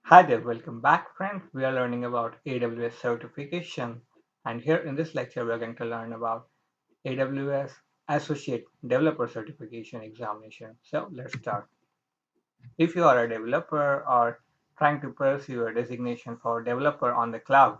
Hi there, welcome back, friends. We are learning about AWS certification, and here in this lecture, we are going to learn about AWS Associate Developer Certification Examination. So, let's start. If you are a developer or trying to pursue a designation for developer on the cloud,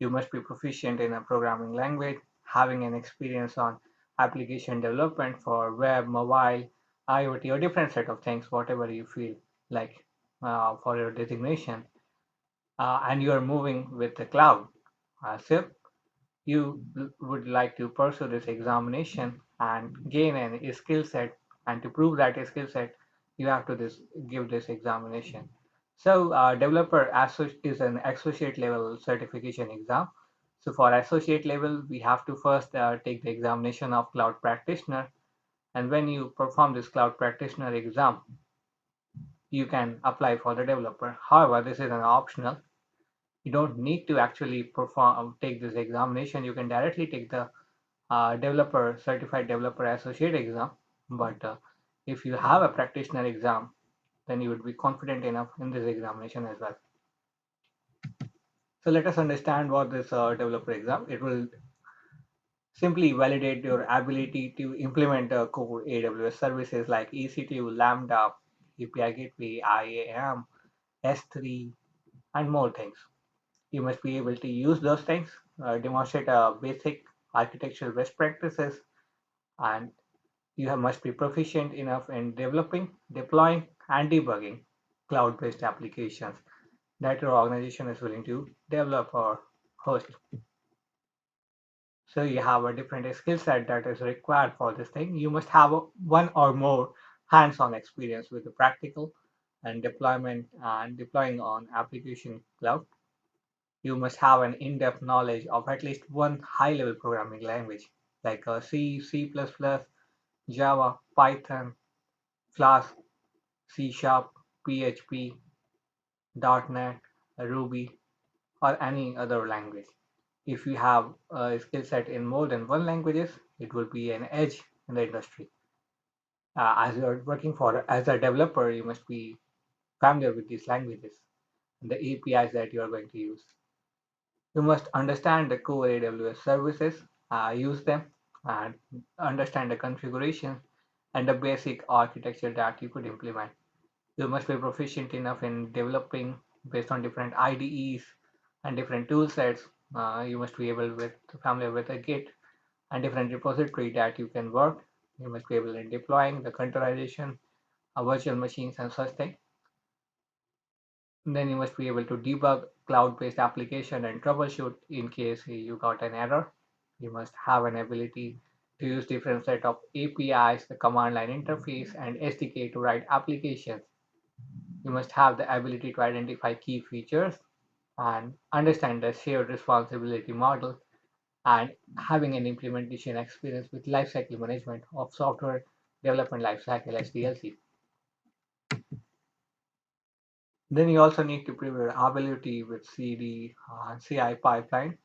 you must be proficient in a programming language, having an experience on application development for web, mobile, IoT, or different set of things, whatever you feel like for your designation and you are moving with the cloud. So you would like to pursue this examination and gain a skill set, and to prove that a skill set, you have to give this examination. So developer is an associate level certification exam. So for associate level, we have to first take the examination of cloud practitioner, and when you perform this cloud practitioner exam, you can apply for the developer. However, this is an optional. You don't need to actually perform take this examination. You can directly take the developer certified developer associate exam. But if you have a practitioner exam, then you would be confident enough in this examination as well. So let us understand what this developer exam. It will simply validate your ability to implement core AWS services like EC2, Lambda, API Gateway, IAM, S3, and more things. You must be able to use those things, demonstrate basic architectural best practices, and must be proficient enough in developing, deploying, and debugging cloud-based applications that your organization is willing to develop or host. So you have a different skill set that is required for this thing. You must have one or more hands-on experience with the practical and deployment and deploying on application cloud. You must have an in-depth knowledge of at least one high-level programming language like C, C++, Java, Python, Flask, C Sharp, PHP, .NET, Ruby, or any other language. If you have a skill set in more than one languages, it will be an edge in the industry. As you're working for as a developer, you must be familiar with these languages and the APIs that you are going to use. You must understand the core AWS services, use them, and understand the configuration and the basic architecture that you could implement. You must be proficient enough in developing based on different IDEs and different tool sets. You must be able with familiar with a Git and different repository that you can work. You must be able in deploying the containerization, virtual machines, and such thing. Then you must be able to debug cloud-based application and troubleshoot in case you got an error. You must have an ability to use different set of APIs, the command line interface, and SDK to write applications. You must have the ability to identify key features and understand the shared responsibility model and having an implementation experience with lifecycle management of software development lifecycle SDLC. Then you also need to prove your ability with CD CI pipeline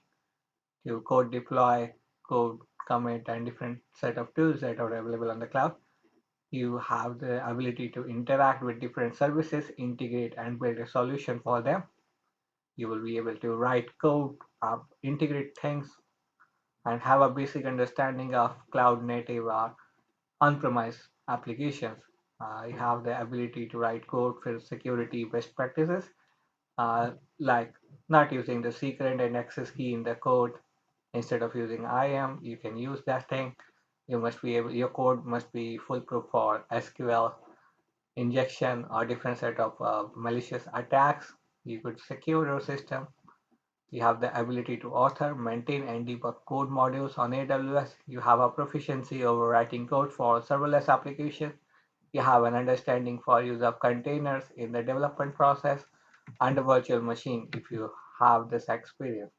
to code deploy, code commit, and different set of tools that are available on the cloud. You have the ability to interact with different services, integrate, and build a solution for them. You will be able to write code, integrate things, and have a basic understanding of cloud native or on-premise applications. You have the ability to write code for security best practices, like not using the secret and access key in the code. Instead of using IAM, you can use that thing. Your code must be foolproof for SQL injection or different set of malicious attacks. You could secure your system. You have the ability to author, maintain, and debug code modules on AWS. You have a proficiency over writing code for serverless applications. You have an understanding for use of containers in the development process and a virtual machine if you have this experience.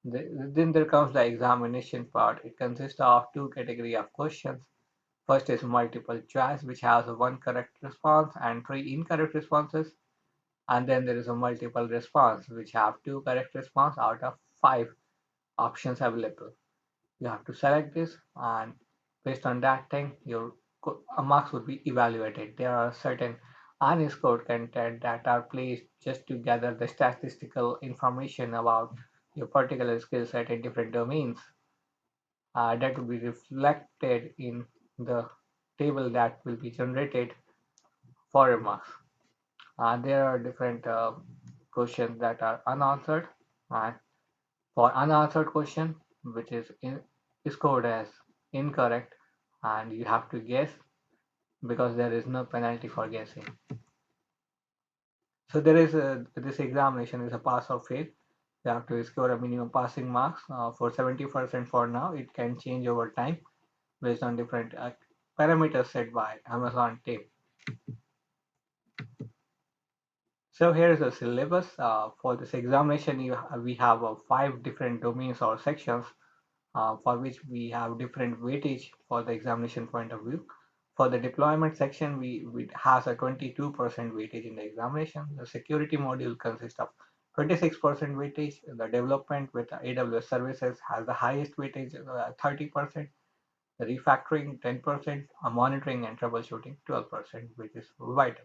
Then there comes the examination part. It consists of two category of questions. First is multiple choice, which has one correct response and three incorrect responses. And then there is a multiple response, which have two correct response out of five options available. You have to select this, and based on that thing, your marks would be evaluated. There are certain and is code content that are placed just to gather the statistical information about your particular skill set in different domains that will be reflected in the table that will be generated for a marks. There are different questions that are unanswered, and for unanswered question, which is scored as incorrect, and you have to guess because there is no penalty for guessing. So there is this examination is a pass or fail. You have to score a minimum passing marks for 70% for now. It can change over time based on different parameters set by Amazon team. So here is the syllabus. For this examination, we have 5 different domains or sections for which we have different weightage for the examination point of view. For the deployment section, we has a 22% weightage in the examination. The security module consists of 26% weightage. The development with AWS services has the highest weightage, 30%. The refactoring, 10%. Monitoring and troubleshooting, 12%, which is vital.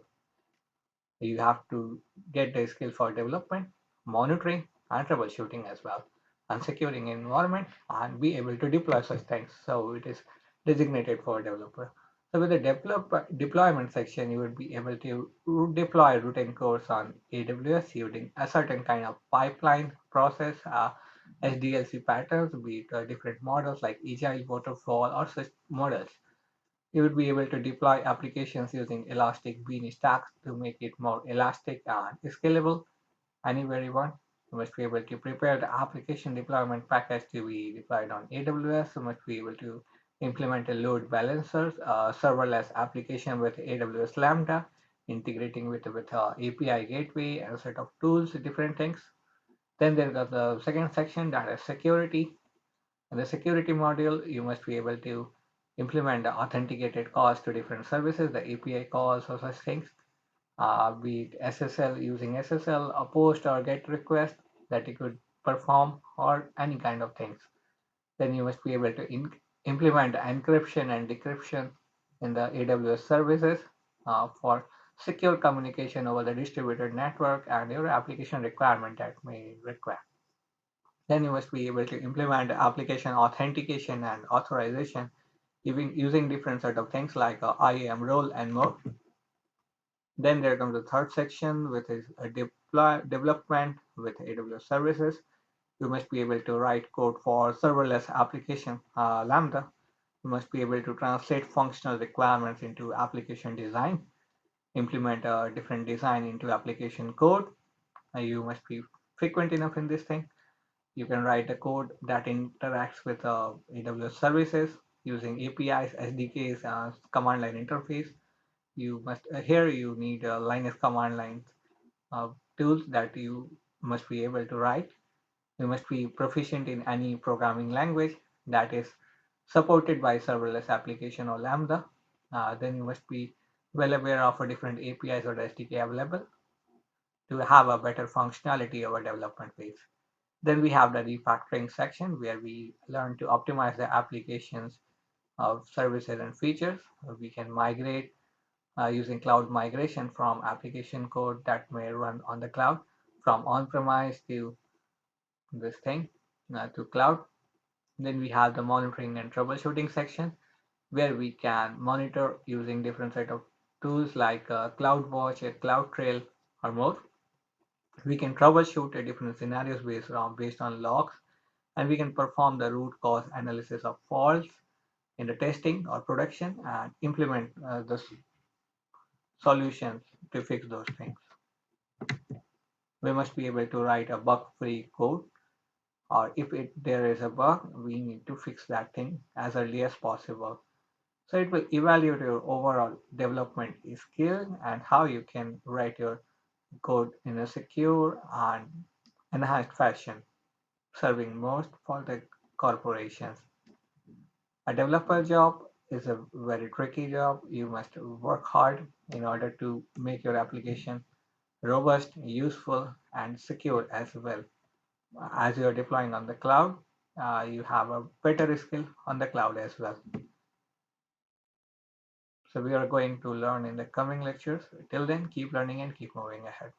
You have to get the skill for development, monitoring, and troubleshooting as well, and securing environment and be able to deploy such things. So it is designated for a developer. So with the deployment section, you would be able to deploy routine codes on AWS using a certain kind of pipeline process, SDLC patterns, be it different models like Agile, Waterfall, or such models. You would be able to deploy applications using Elastic Bean Stacks to make it more elastic and scalable anywhere you want. You must be able to prepare the application deployment package to be deployed on AWS. You must be able to implement a load balancer, serverless application with AWS Lambda, integrating with API gateway and a set of tools, different things. Then there's the second section that is security. In the security module, you must be able to implement the authenticated calls to different services, the API calls or such things, be it SSL using SSL, a post or get request that you could perform, or any kind of things. Then you must be able to implement encryption and decryption in the AWS services for secure communication over the distributed network and your application requirement that may require. Then you must be able to implement application authentication and authorization using different sort of things like IAM role and more. Then there comes the third section, which is a development with AWS services. You must be able to write code for serverless application Lambda. You must be able to translate functional requirements into application design, implement a different design into application code. You must be frequent enough in this thing. You can write a code that interacts with AWS services using APIs, SDKs, command line interface. You must here you need Linux command line uh, tools that you must be able to write. You must be proficient in any programming language that is supported by serverless application or Lambda. Then you must be well aware of a different APIs or SDK available to have a better functionality over development phase. Then we have the refactoring section where we learn to optimize the applications of services and features. We can migrate using cloud migration from application code that may run on the cloud from on-premise to this thing to cloud. Then we have the monitoring and troubleshooting section where we can monitor using different set of tools like CloudWatch, CloudTrail, or more. We can troubleshoot different scenarios based on logs, and we can perform the root cause analysis of faults in the testing or production and implement the solutions to fix those things. We must be able to write a bug-free code, or if there is a bug, we need to fix that thing as early as possible. So it will evaluate your overall development skill and how you can write your code in a secure and enhanced fashion, serving most for the corporations. A developer job is a very tricky job. You must work hard in order to make your application robust, useful, and secure as well. As you are deploying on the cloud, you have a better skill on the cloud as well. So we are going to learn in the coming lectures. Till then, keep learning and keep moving ahead.